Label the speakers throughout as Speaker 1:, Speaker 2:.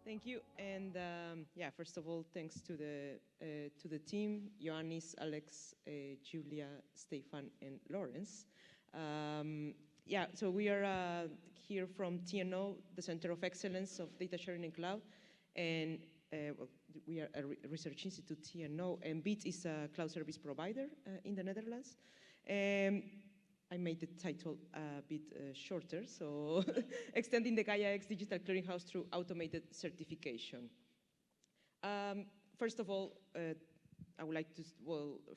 Speaker 1: Thank you. And yeah, first of all, thanks to the team, Ioannis, Alex, Julia, Stefan, and Lawrence. Yeah, so we are here from TNO, the Center of Excellence of Data Sharing and Cloud. And well, we are a research institute, TNO, and BIT is a cloud service provider in the Netherlands. I made the title a bit shorter, so extending the Gaia-X Digital Clearinghouse through automated certification. First of all, I would like to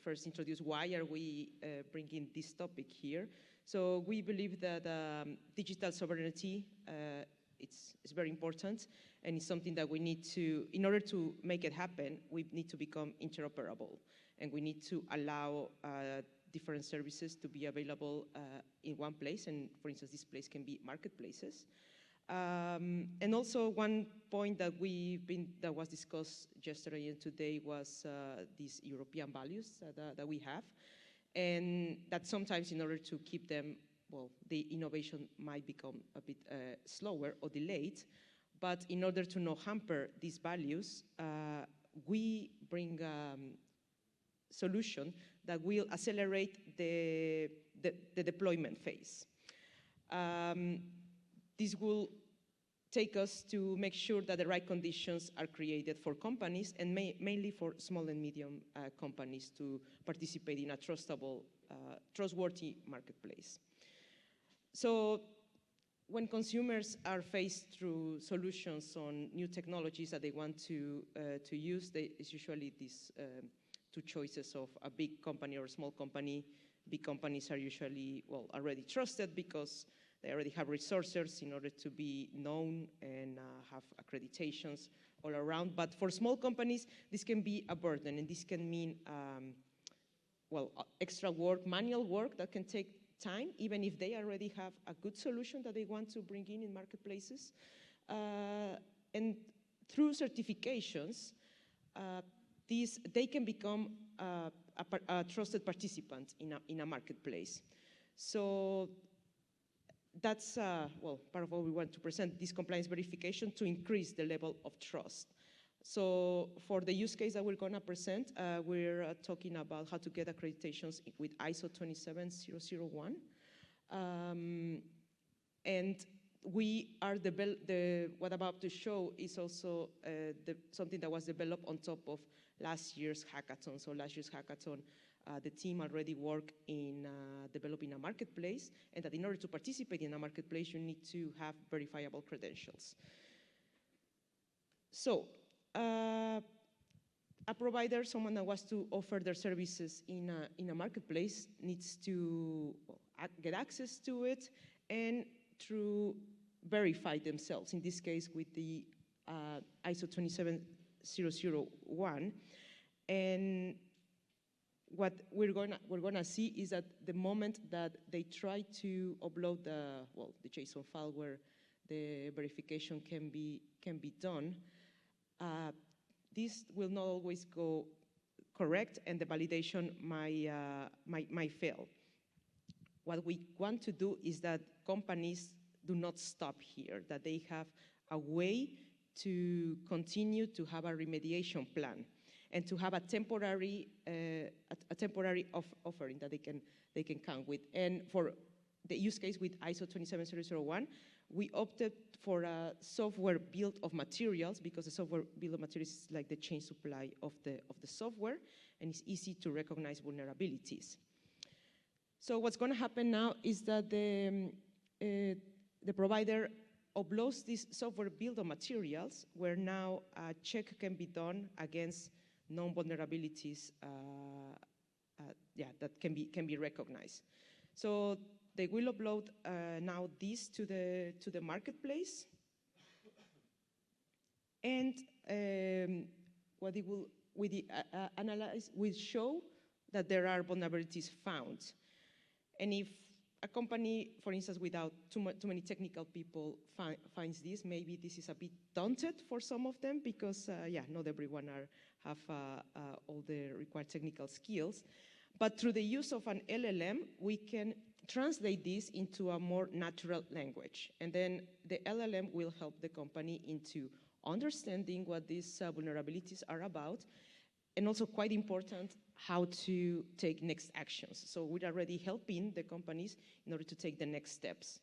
Speaker 1: first introduce why are we bringing this topic here. So we believe that digital sovereignty it's very important, and it's something that we need to, in order to make it happen, we need to become interoperable, and we need to allow different services to be available in one place, and for instance, this place can be marketplaces. And also one point that that was discussed yesterday and today was these European values that we have, and that sometimes in order to keep them, well, the innovation might become a bit slower or delayed, but in order to not hamper these values, we bring solution that will accelerate the deployment phase. This will take us to make sure that the right conditions are created for companies, and mainly for small and medium companies to participate in a trustworthy marketplace. So when consumers are faced through solutions on new technologies that they want to use, it's usually these two choices of a big company or a small company. Big companies are usually, well, already trusted because they already have resources in order to be known and have accreditations all around. But for small companies, this can be a burden, and this can mean, well, extra work, manual work that can take time, even if they already have a good solution that they want to bring in marketplaces. And through certifications, they can become a trusted participant in a marketplace. So that's, well, part of what we want to present, this compliance verification to increase the level of trust. So for the use case that we're going to present, we're talking about how to get accreditations with ISO 27001. And we are what I'm about to show is also something that was developed on top of last year's hackathon. So last year's hackathon, the team already worked in developing a marketplace, and that in order to participate in a marketplace, you need to have verifiable credentials. So a provider, someone that wants to offer their services in a marketplace, needs to get access to it and to verify themselves, in this case with the ISO 27001. And what we're gonna see is that the moment that they try to upload the JSON file where the verification can be done, this will not always go correct, and the validation might fail. What we want to do is that companies do not stop here, that they have a way to continue to have a remediation plan and to have a temporary offering that they can count with. And for the use case with ISO 27001, we opted for a software build of materials, because the software build of materials is like the chain supply of the software, and it's easy to recognize vulnerabilities. So what's going to happen now is that the provider uploads this software build of materials, where now a check can be done against known vulnerabilities that can be recognized. So they will upload now this to the marketplace, and what it will analyze will show that there are vulnerabilities found. And if a company, for instance, without too many technical people finds this, maybe this is a bit daunted for some of them, because not everyone have all the required technical skills. But through the use of an LLM, we can translate this into a more natural language. And then the LLM will help the company into understanding what these vulnerabilities are about, and also quite important, how to take next actions. So we're already helping the companies in order to take the next steps.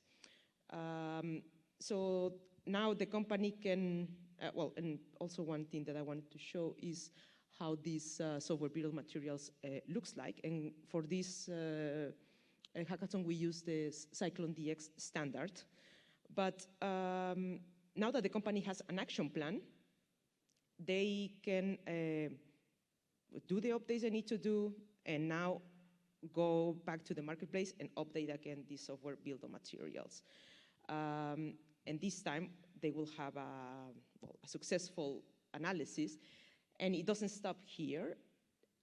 Speaker 1: So now the company can, well, and also one thing that I wanted to show is how these software bill of materials looks like. And for this hackathon, we use the Cyclone DX standard. But now that the company has an action plan, they can do the updates they need to do, and now go back to the marketplace and update again the software bill of materials. And this time, they will have a successful analysis. And it doesn't stop here.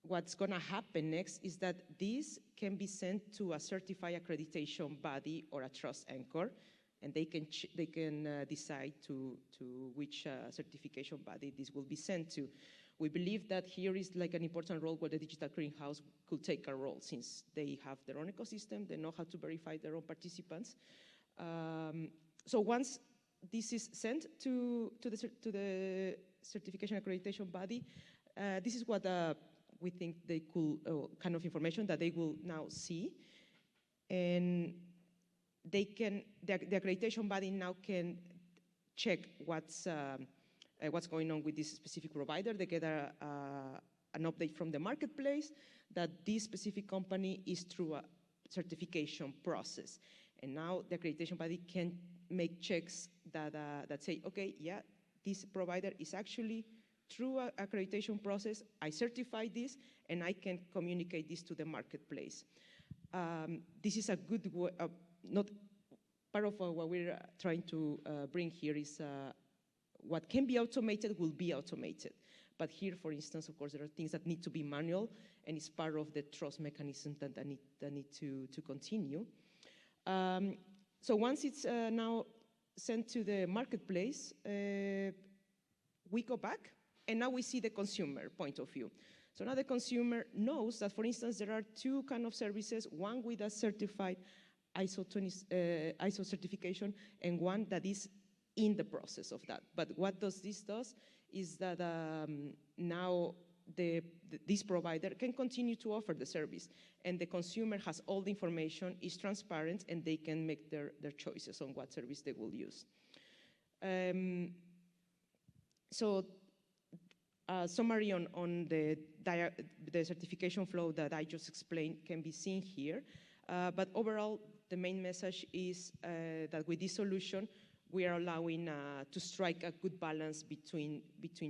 Speaker 1: What's going to happen next is that this can be sent to a certified accreditation body or a trust anchor, and they can decide to which certification body this will be sent to. We believe that here is like an important role where the Digital Clearinghouse could take a role, since they have their own ecosystem, they know how to verify their own participants. So once this is sent to the certification accreditation body, this is what we think they could, kind of information that they will now see. And they can, the accreditation body now can check what's going on with this specific provider. They get an update from the marketplace that this specific company is through a certification process. And now the accreditation body can make checks that say, okay, yeah, this provider is actually through an accreditation process. I certify this, and I can communicate this to the marketplace. This is a good way, not part of what we're trying to bring here is what can be automated will be automated. But here, for instance, of course, there are things that need to be manual, and it's part of the trust mechanism that need to continue. So once it's now sent to the marketplace, we go back, and now we see the consumer point of view. So now the consumer knows that, for instance, there are two kind of services, one with a certified ISO certification, and one that is in the process of that. But what this does is that now this provider can continue to offer the service, and the consumer has all the information, is transparent, and they can make their choices on what service they will use. So summary on the certification flow that I just explained can be seen here. But overall, the main message is that with this solution, we are allowing to strike a good balance between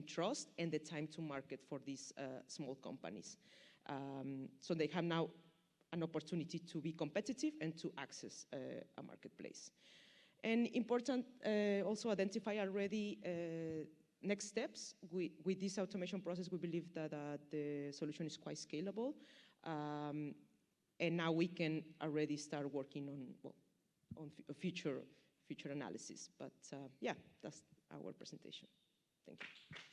Speaker 1: trust and the time to market for these small companies. So they have now an opportunity to be competitive and to access a marketplace. And important, also identify already next steps. With this automation process, we believe that the solution is quite scalable. And now we can already start working on future analysis. But yeah, that's our presentation. Thank you.